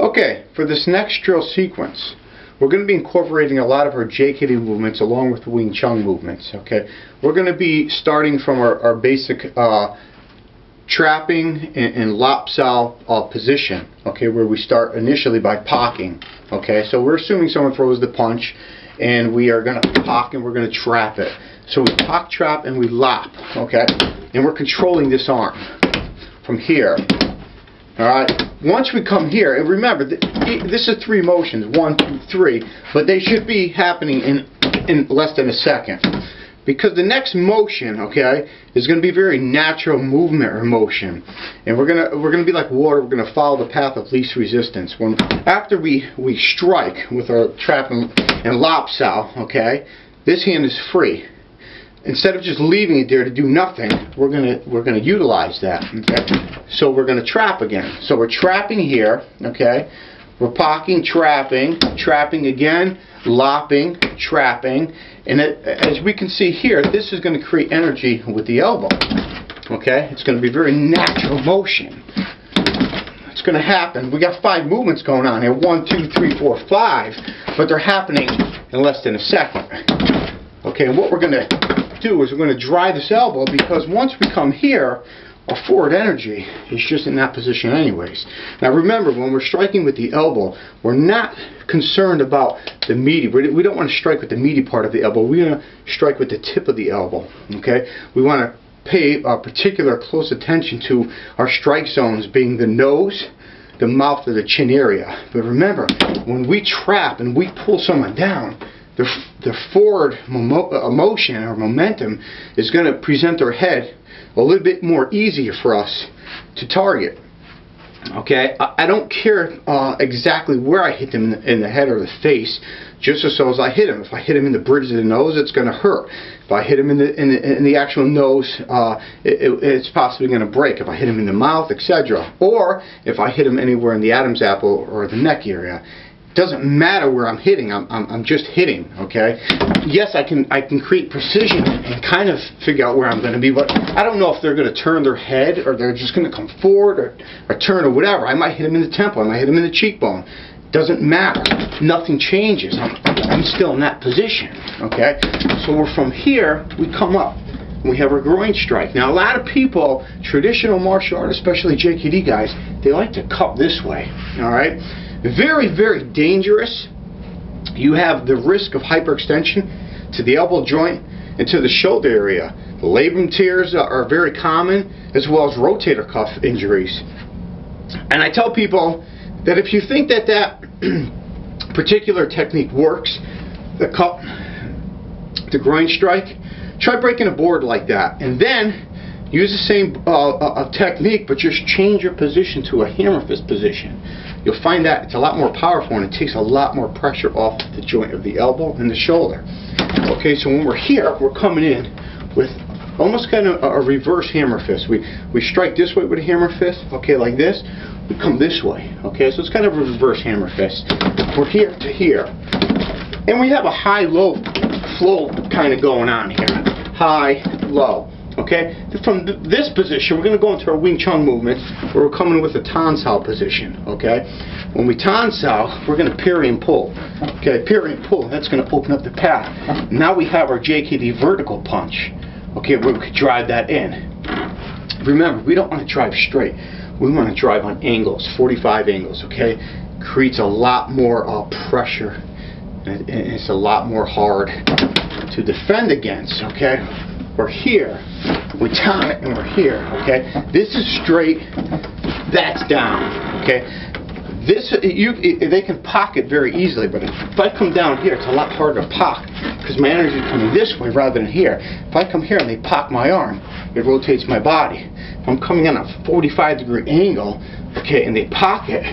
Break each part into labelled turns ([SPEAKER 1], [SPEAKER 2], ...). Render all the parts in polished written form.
[SPEAKER 1] Okay, for this next drill sequence, we're going to be incorporating a lot of our JKD movements along with the Wing Chun movements. Okay, we're going to be starting from our basic trapping and lap sao position. Okay, where we start initially by pocking. Okay, so we're assuming someone throws the punch, and we are going to pock and we're going to trap it. So we pock, trap, and we lap. Okay, and we're controlling this arm from here. Alright, once we come here, and remember, this is 3 motions, 1, 2, 3, but they should be happening in less than a second. Because the next motion, okay, is going to be very natural movement or motion. And we're gonna be like water, we're gonna follow the path of least resistance. After we strike with our trap and lap sao, okay, this hand is free. Instead of just leaving it there to do nothing, we're gonna utilize that. Okay? So we're gonna trap again. So we're trapping here, okay? We're pocking, trapping again, lopping, trapping, and as we can see here, this is going to create energy with the elbow. Okay? It's going to be very natural motion. It's going to happen. We got 5 movements going on here. 1, 2, 3, 4, 5, but they're happening in less than a second. Okay, and what we're going to do is we're going to drive this elbow, because once we come here, our forward energy is just in that position anyways. Now remember, when we're striking with the elbow, we're not concerned about the meaty. We don't want to strike with the meaty part of the elbow. We're going to strike with the tip of the elbow. Okay? We want to pay particular close attention to our strike zones being the nose, the mouth, or the chin area. But remember, when we trap and we pull someone down, the forward motion or momentum is going to present their head a little bit more easier for us to target. Okay, I don't care exactly where I hit them in the head or the face, just as I hit him. If I hit him in the bridge of the nose, it's going to hurt. If I hit him in the actual nose, it's possibly going to break. If I hit him in the mouth, etc. Or if I hit him anywhere in the Adam's apple or the neck area. Doesn't matter where I'm hitting. I'm just hitting. Okay. Yes, I can create precision and kind of figure out where I'm going to be, but I don't know if they're going to turn their head or they're just going to come forward or turn or whatever. I might hit them in the temple. I might hit them in the cheekbone. Doesn't matter. Nothing changes. I'm still in that position. Okay. So we're from here. We come up. We have our groin strike. Now a lot of people, traditional martial arts, especially JKD guys, they like to cup this way. All right. Very, very dangerous. You have the risk of hyperextension to the elbow joint and to the shoulder area. The labrum tears are very common, as well as rotator cuff injuries. And I tell people that if you think that particular technique works, the cup, the groin strike, try breaking a board like that, and then use the same technique, but just change your position to a hammer fist position. You'll find that it's a lot more powerful and it takes a lot more pressure off the joint of the elbow and the shoulder. Okay, so when we're here, we're coming in with almost kind of a reverse hammer fist. We strike this way with a hammer fist, okay, like this. We come this way, okay, so it's kind of a reverse hammer fist. We're here to here. And we have a high-low flow kind of going on here. High, low. Okay, from this position, we're going to go into our Wing Chun movement, where we're coming with a Tan Sao position. Okay, when we Tan Sao, we're going to parry and pull. Okay, parry and pull. That's going to open up the path. Now we have our JKD vertical punch. Okay, where we could drive that in. Remember, we don't want to drive straight. We want to drive on angles, 45 angles. Okay, creates a lot more pressure, and it's a lot more hard to defend against. Okay. We're here, we time it, and we're here, okay? This is straight, that's down, okay? They can pocket very easily, but if I come down here, it's a lot harder to pock, because my energy is coming this way rather than here. If I come here and they pock my arm, it rotates my body. If I'm coming in a 45-degree angle, okay, and they pocket,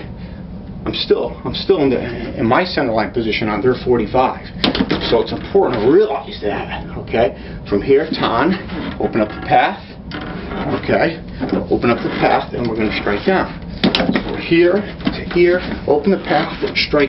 [SPEAKER 1] I'm still in my center line position on their 45. So it's important to realize that, okay? From here, Tan, open up the path, okay? Open up the path, and we're going to strike down. So here to here, open the path, strike